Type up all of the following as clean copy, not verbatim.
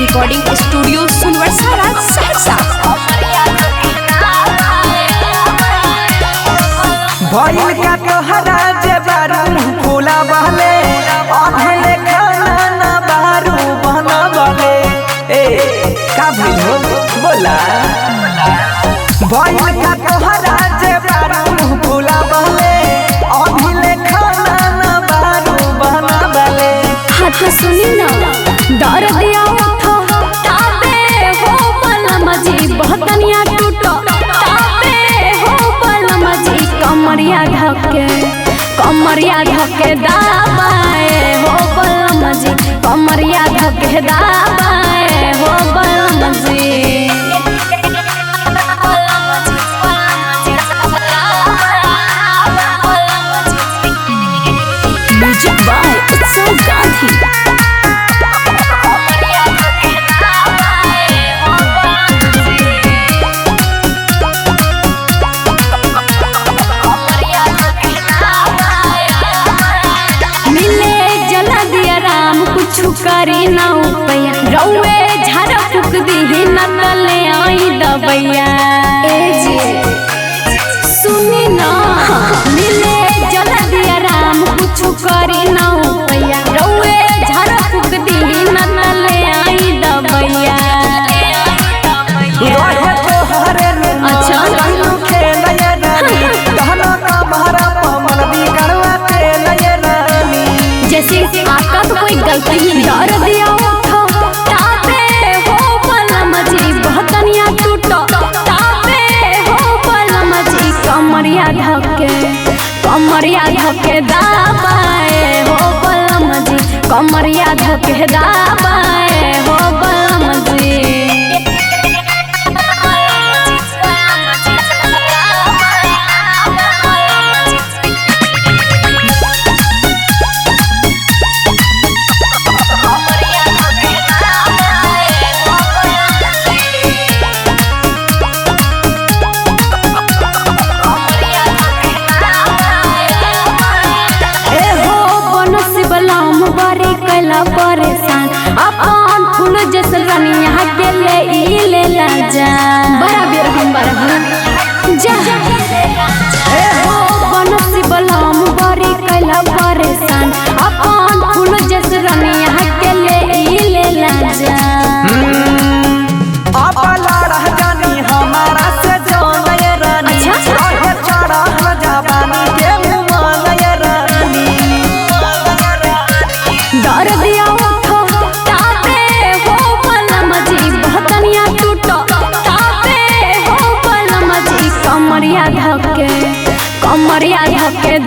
Recording studio सुनवरसारा सहरसा। भइल का तोहरा जे बारू खोला बहले अधले खाना ना बारू बहना बहले ए का भइल हो बोला भइल का तोहरा जे बारू खोला बहले अधले खाना ना बारू बहना बहले। हाथ सुनी ना डर दिया उठो ताबे हो पलमजी बहतनिया टूटो ताबे हो पलमजी कमरिया धके दाबाए हो पलमजी कमरिया धके दाबाए हो पलमजी। म्यूजिक बाय उत्सव गांधी। करी ना उपैया रउए झाड़ फूक दी न तले आई दबैया ए जी सुनी ना मिले जला दिया राम कुछ करी ना उपैया रउए झाड़ फूक दी न तले आई दबैया। अच्छा जैसे आपका तो कोई गलती नहीं डर दिया उठो ताबे हो पलमजी बहतनिया टूटो ताबे हो पलमजी कमरिया धके दाबाए हो पलमजी कमरिया धके दाबाए हो पलमजी। परेशान अपन फूल जैसे रनिया के ले ला जा बड़ा बेर हम जा ए हो बनसी बलम बड़ी कैला परेशान अपन फूल जैसे रनिया के ले ला जा। अब लड़ा जानी हमारा से जान ये रानी रहे चढ़ा जवानी के मुँह ये रानी डर दिया उठो ताबे हो पलमजी बहतनिया टूटो ताबे हो पलमजी कमरिया धके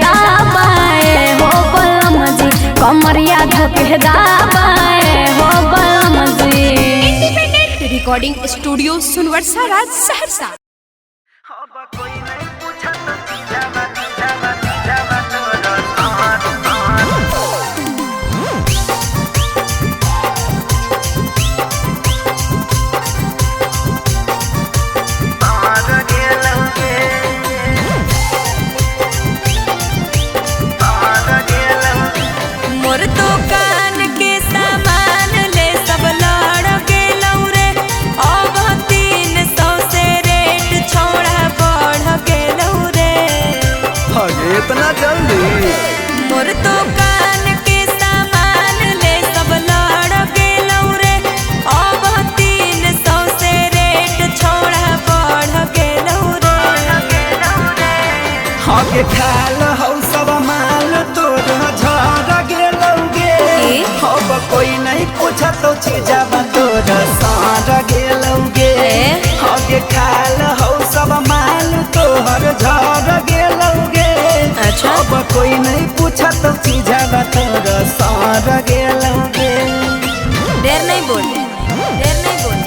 दाबाए हो पलमजी कमरिया धके दाबाए हो पलमजी। रिकॉर्डिंग स्टूडियो सुनवरसारा सहरसा। मोर दुकान के सामान ले सब लड़ गेलौ रे अब 300 से रेट छोड़ा बढ़ गेलौ रे। इतना जल्दी मोर दुकान के सामान ले सब लड़ गेलौ रे अब 300 से रेट छोड़ा बढ़ गेलौ रे। हके खाल हौ सब माल तोर झड़ गेलौगे अब कोई नहीं पूछा तो चीजवा तोर साड़ गेलौगे हके खाल हौ सब माल तोर झड़ गेलौगे अब कोई नहीं पूछा तो चीजवा तोर साड़ गेलौगे। देर नहीं बोल देर नहीं बोल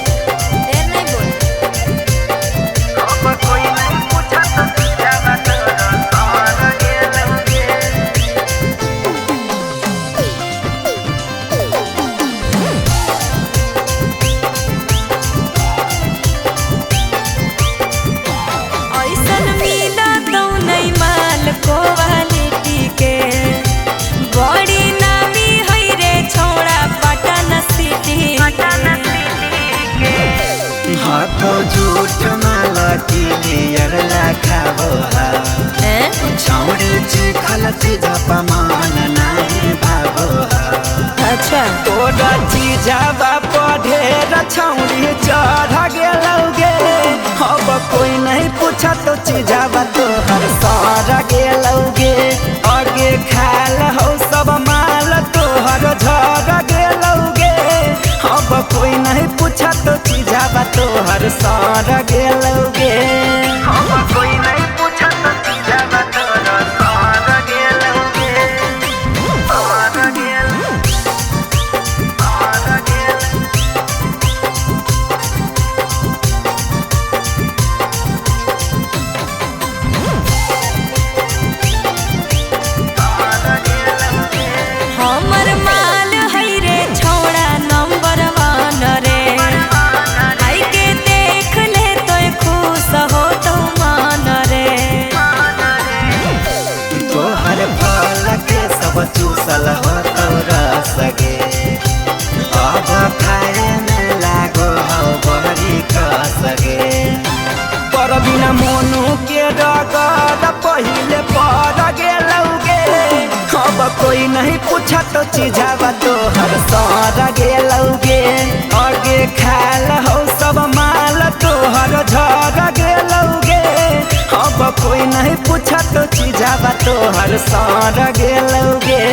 देर नहीं बोल अब कोई नहीं पूछा तो चीजवा तोर साड़ गेलौगे। तो झूठ मालती नियर लाखाबो छौड़ी चिखल चिजप मान नाही भागो अच्छा तोरा चिजबा पढ़ेर छौड़ी चढ़ गेलौगे अब कोई नहीं पूछा तो चिजबा तोहर सर गेलौगे आगे खाल हो सब माल तोहर झड़ गेलौगे अब कोई नहीं पूछा तो चिजबा तोहर सर गेलौगे अब कोई नहीं पूछा तो चिजबा तोहर सर गेलौगे सर गेलौगे सर गेलौगे हमर माल है रे छौड़ा नंबर 1 रे आई के देख ले तो खुश हो तो मान रे तोहर फल के सब चूसल हो तोरा सगे अब खाए में लागो हो बहरी का सगे पर बिना मोनू के रगड़ पहिले पर गेलौगे अब कोई नहीं पूछा तो चिजबा तोहर सर गेलौगे आगे खाल हो सब माल तोहर झड़ गेलौगे अब कोई नहीं पूछा तो चिजबा तोहर सर गेलौगे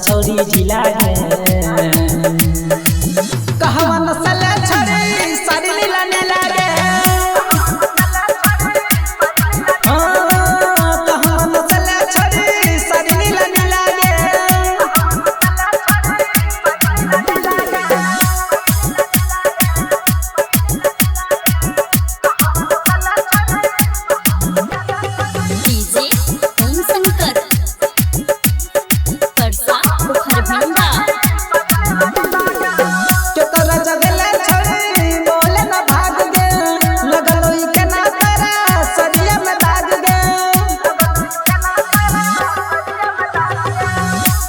छौरी जिला गे कहवा नसल छड़ी सारी लीला ने लागे कहवा नसल छड़ी सारी लीला ने लागे डीजे ओम शंकर परसा बुखरभंगा केतरा जगले छड़ी बोले ना भाग गे लगलो ई के ना तारा सरिया में दाग गे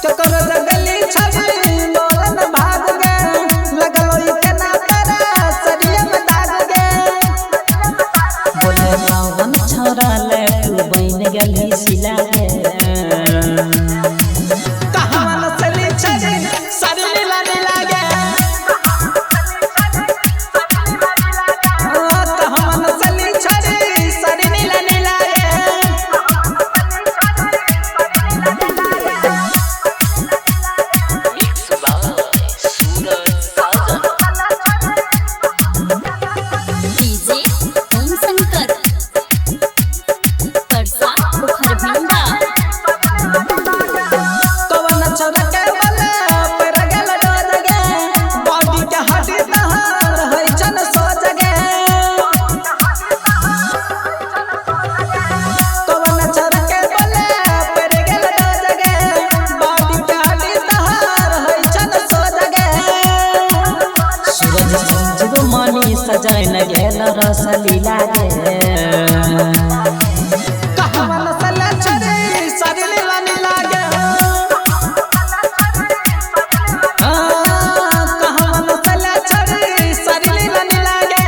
केतरा जगली छड़ी बोले ना भाग गे लगलो ई के ना तारा सरिया में दाग गे बोले रावण छोरा ले तू बन गेली सिला गे डीजे ओम शंकर परसा बुखरभंगा कवन छोरा के बले पर गेल डर गे बॉडी के हड्डी तहार है जन सोच गे कवन छोरा के बले पर गेल डर गे बॉडी के हड्डी तहार है जन सोच गे सूरज संजीव मानी सजाय न गेल रस लीला गे कहवा नसल छड़ी सारी लीला ने लागे कहवा नसल छड़ी सारी लीला ने लागे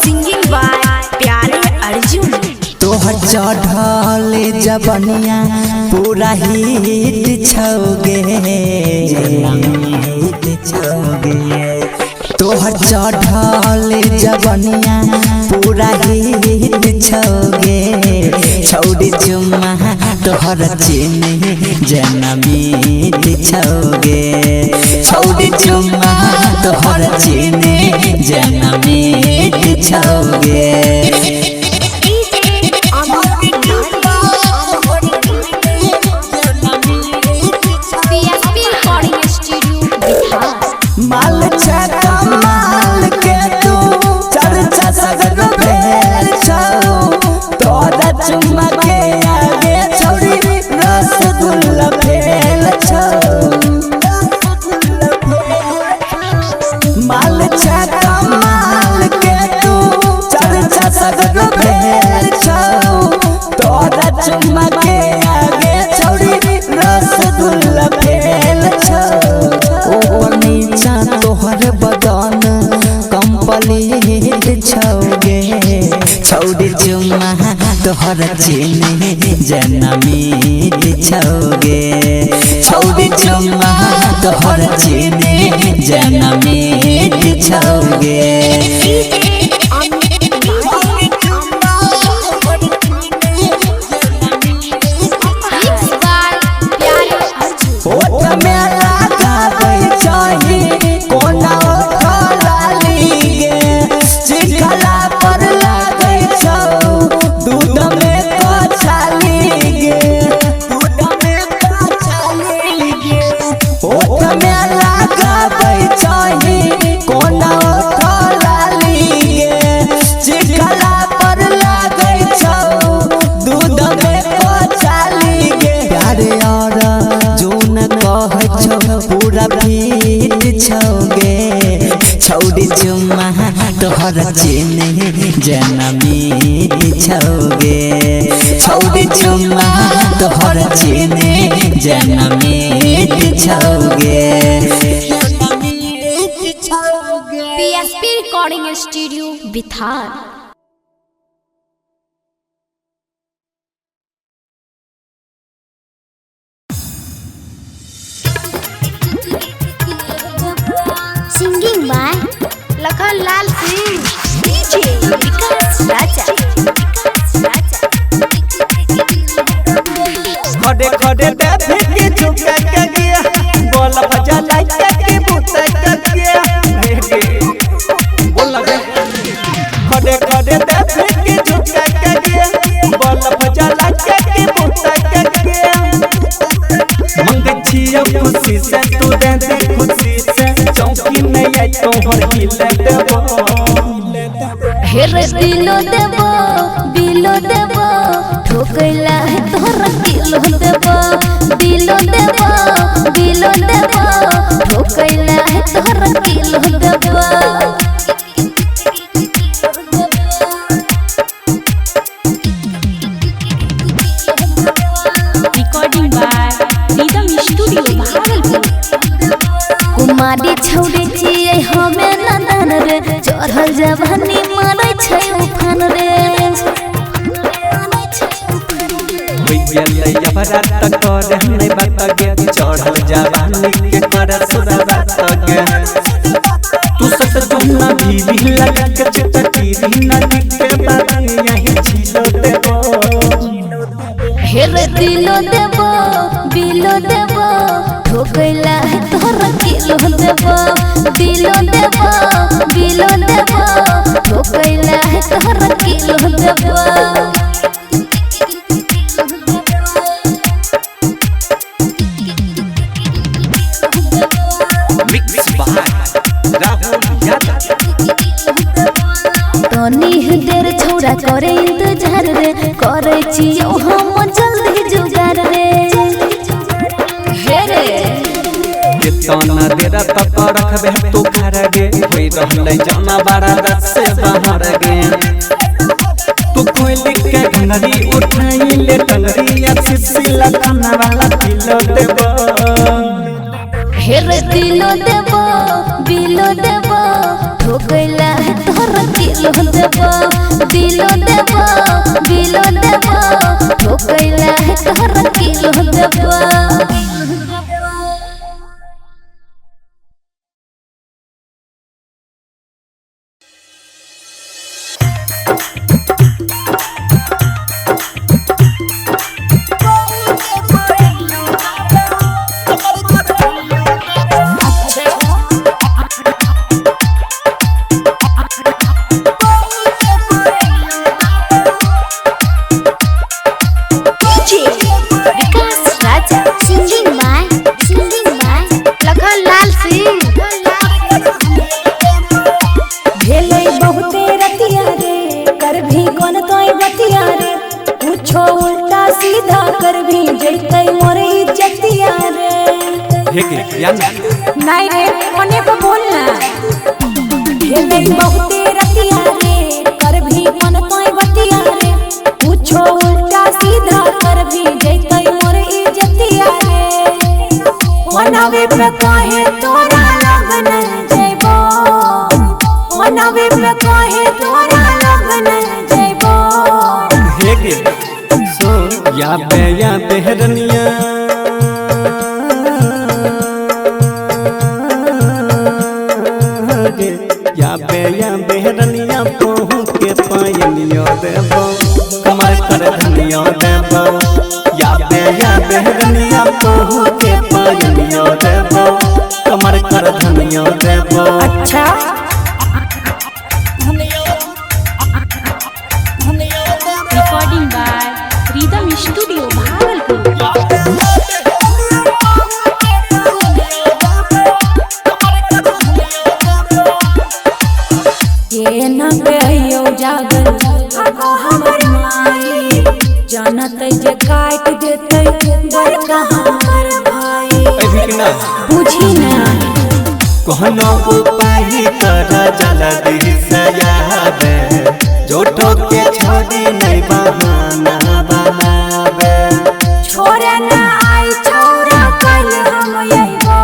सिंगिंग बाय प्यारे अर्जुन तोहर चढ़ल जबनिया पूरा हिट छौगे तोहर चढ़ल जबनिया पूरा हिट छौगे छौड़ी चुम्मा तोहर चीनी जनमीत छौगे छौड़ी चुम्मा तोहर चीनी जनमीत छौगे माल छका माल के तू चर्चा सगर भेल छौ तोरा चुम्मा के आगे छौड़ी रसगुल्ला भेल छौ माल छका माल के तू चर्चा सगर भेल छौ तोरा चुम्मा के आगे छौड़ी रसगुल्ला भेल छौ तोहर बदन कंप्लीट छौगे छौड़ी चुम्मा तोहर चीनी जनमीत छौगे छौड़ी चुम्मा तोहर चीनी जनमीत छौगे पूरा भीट छौगे छौड़ी चुम्मा तोहर चीनी जनमीत छौगे छौड़ी चुम्मा तोहर चीनी जनमीत छौगे PSP Recording Studio बिथार। Singing by Lakhan Lal Singh, DJ Vikas Raja। खड़े खड़े बैठे के झुका के गया बोल बजा लाइट के बुता के गया बोल लगे खड़े खड़े बैठे के झुका के गया बोल बजा लाइट के बुता के गया मंगे छिया खुशी से तू दे खुशी से चौकी में आई तो हर हिले देबो हेरे दिलो देबो बिलो देबो ठोकैला है तोहरा किलो देबो दिलो देबो बिलो देबो ठोकैला है तोहरा किलो देबो recording by rhythm studio Bhagalpur. कुमारी छौड़ी छियै हमें नंदन रे चढ़ल जवानी मारै छै उफान रे भैया बरात करे नहीं बात गे चढ़ल जवानी के कर सुरा बात गे तू सत तुमना भी लगा के चटकीरी नदी के बात यही छिलो देबो हेरे दिलो देबो बिलो देबो ठोकैला है तोहरा किलो देबो दिलो देबो बिलो देबो ठोकैला है तोहरा किलो देबो तनी देर छौड़ा करे इंतजार रे करे छियौ हम जल्दी जुगाड़ रे हे रे कितना देर तक रखबे तू घर गे होई रहलै जाना बड़ा रस से बाहर गे तू कोई लिख के घंगरी उठाई ले टंगरी या सिसिला खाना वाला किलो देबो हेरे दिलो देबो बिलो देबो ठोकैला है तोहरा किलो देबो दिलो देबो बिलो देबो ठोकैला देबा नहीं रे मने को बोलना खेले बहुते रतिया रे कर भी मन तोय बतिया रे पूछो उल्टा सीधा कर भी जैतै मोर इज्जतिया रे मनावे पे काहे तोरा लगन जइबो मनावे पे काहे तोरा लगन जइबो हे गे सो या बेहरनिया या बेहरनिया पहू के पायनियो देबो कमर कर धनियो देबो या बेहरनिया पहू के पायनियो देबो कमर कर धनियो देबो अच्छा recording by rhythm studio Bhagalpur ये न कहियो जागल आगो हमर माई जानत जे काट देतै बड़का हमर भाई बुझी ना कहनो उपाय कर जल्दी से याद जोटो के छोड़ी नहीं बहाना बनावे छोरे ना आई छौरा कल हम अइबो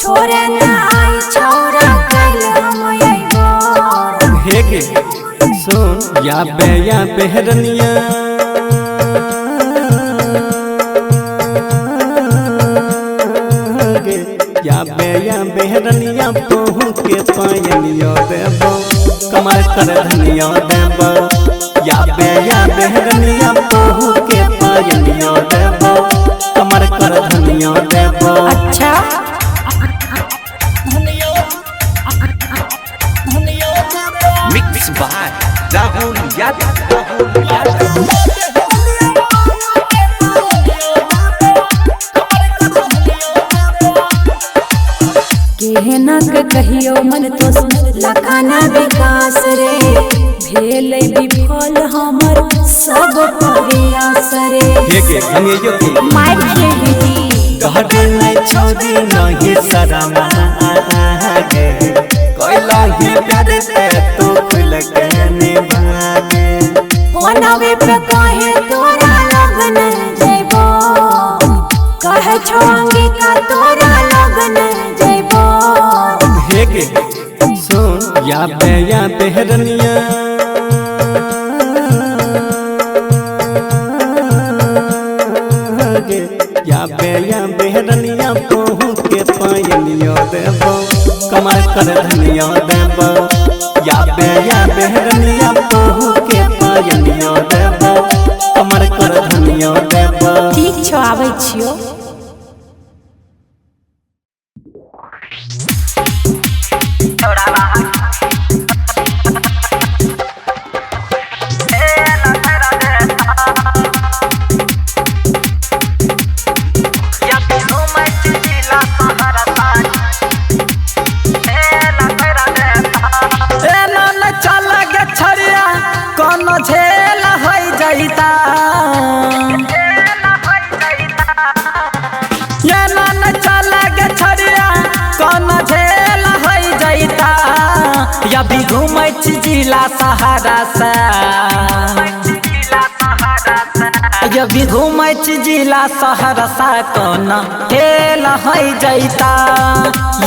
छोरे ना आई छौरा कल हम अइबो हे गे सुन या बेहरनिया या बेहरनिया पहू के पायनियो देबो कमर कर धनियो देबो या बेहरनिया पहू के पायनियो देबो कमर कर धनियो देबो अच्छा मिक्स बाय राहुल यादव केहना के कहियो मन तो लखाना विकास रे भेलै विफल हमर सब प्रयास रे हे के अंगेयो के मार खेली कहते नहीं छोड़ी नहीं शरमा आगे कोइला ही प्यार से तो खुल के निभागे मनावे पे काहे तोरा लगन जइबो कहे छोंगी का तोरा लगन जइबो हे के सुन या बेहरनिया या बेहरनिया पहू के पायनियो देबो कमर कर धनियो देबो या बेहरनिया पहू के पायनियो देबो कमर कर धनियो देबो ठीक छौ आबै छियो झेल होई जाइता ये मन चल गे छड़िया कौन झेल होई जाइता या भी घूमै छी जिला सहारा से या भी घूमै छी जिला सहरसा कौन खेल होई जाइता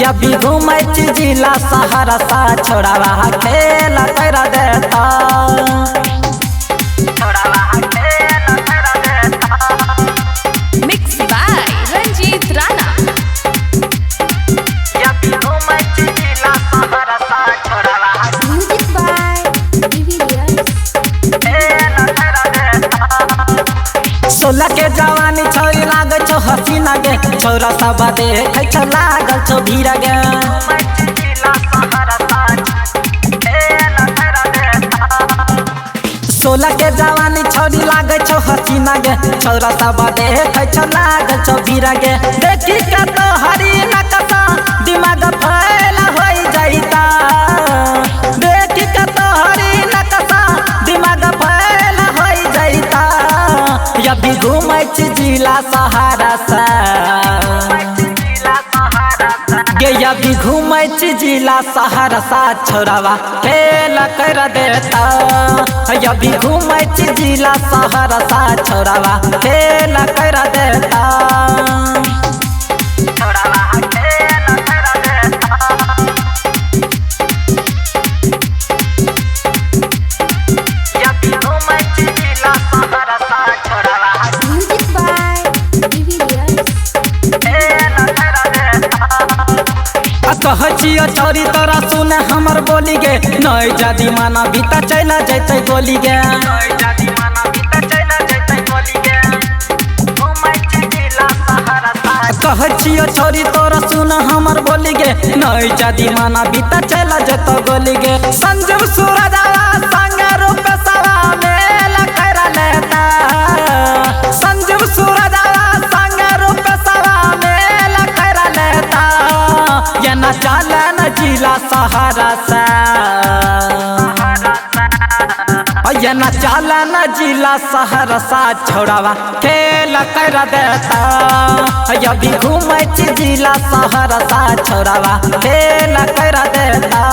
या भी घूमै छी जिला सहरसा छोड़ावा खेल कर देता लागे छो हसीना गे छोरा सब देखे छो लागल छो भीड़ गे सोलह के जवानी छोरी लागे छो हसीना गे छोरा सब देखे छो लागल छो भीड़ गे देखी का तो हरी नकसा दिमाग फैला होई जाईता देखी का तो हरी नकसा दिमाग फैला होई जाईता यदि घूमै छी जिला सहारा सा गे यदि घूमै छी जिला सहरसा छोरावा खेल कर देता यदि घूमै छी जिला सहरसा छोरावा खेल कर देता कह छियो छोरी तोरा सुन हमर बोली गे नई जादी माना बीता चला जैते गोली गे कह छियो छोरी तोरा सुन हमर बोली गे नई जादी माना बीता चला जैते गोली गे संजीव सूरज संग रूप सवा मेल कर लेता संजीव सूरज संग रूप सवा मेल कर लेता ये न चला न जिला सहारा सा ये न चला न जिला सहरसा छोड़ावा खेल कर देता यदि घूमै छी जिला सहरसा छोड़ावा खेल कर देता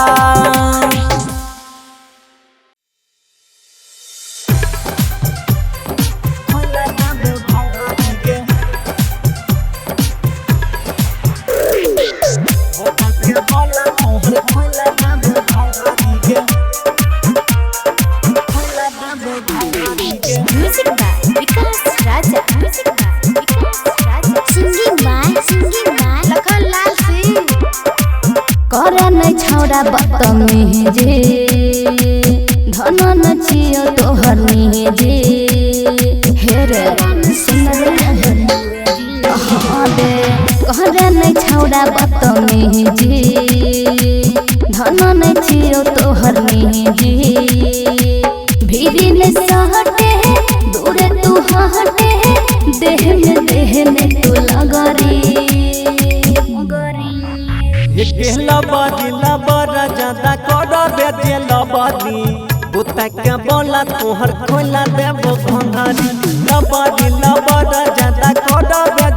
Music by Vikas Raja. Music by Vikas Raja. Singing by Lakhan Lal Singh. करे नै छौड़ा बदतमी जे धन न छियो तोहर निजे हेरे सुन रे दे करे नै छौड़ा बदतमी जे धन न छियो तोहर निजे भीरी ने सहटे दूर तू हटे देह में तू लगरी लबदी लबरा ज्यादा कर दे लबदी बुता के बोला तोहर खोला देबो भंगारी लबदी लबरा ज्यादा कर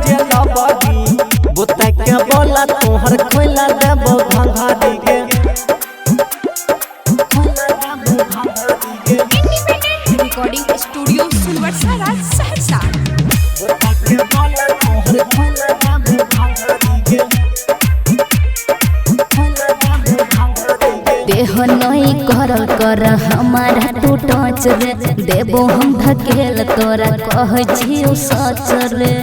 दे लबदी बुता के बोला तोहर खोला देबो भंगारी के रिकॉर्डिंग स्टूडियो सुनवरसारा सहरसा बुता के बोला तोहर खोला देबो भंगारी के देह नहीं करल कर हमारा तू टच रे देबो हम धकेल तोरा कह जियो सच रे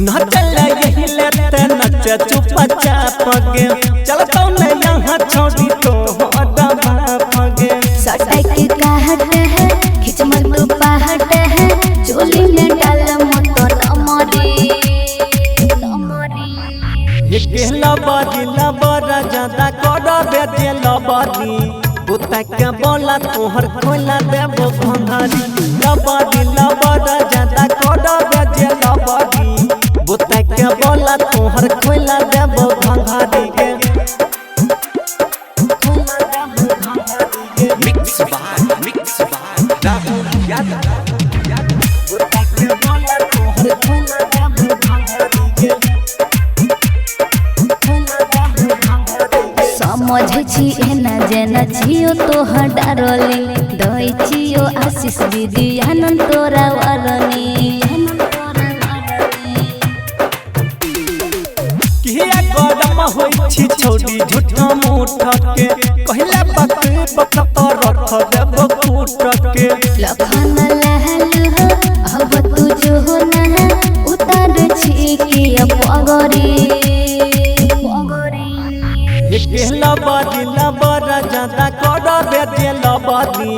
नचल यही लेते नच चुपचाप गे चलतो न यहाँ छोड़ी तो दबा पगे सटाई के काहट है खिचमल तो पहाट है चोली में डाल मोटर अमरी लबदी लबरा ज्यादा कर दे लबदी बुता के बोला तोहर खोला देबो भंगारी लबदी लबरा ज्यादा कर दे लबदी बुता के बोला तोहर खोला देबो भंगारी के मिक्स बाय राहुल यादव बुता के बोला तोहर खोला देबो भंगारी के समझ छी एना जेना छियो तोहर डारली दई छियो आशीष विद्यानंद तोरा वरनी किया गदम होई छी छोड़ी झूठा मूठ के कहला बक बक पर रख देबो फूट के लखन लहल अब तू जो ना उतार छी के पगरी लबदी लबरा ज्यादा कर दे लबदी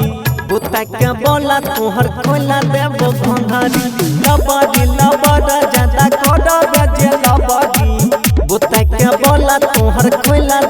बुता बुता के बोला तोहर खोला देबो भंगारी लबड़ी लबड़ा ज्यादा कर बजे लबड़ी बुता के बोला तोहर खोला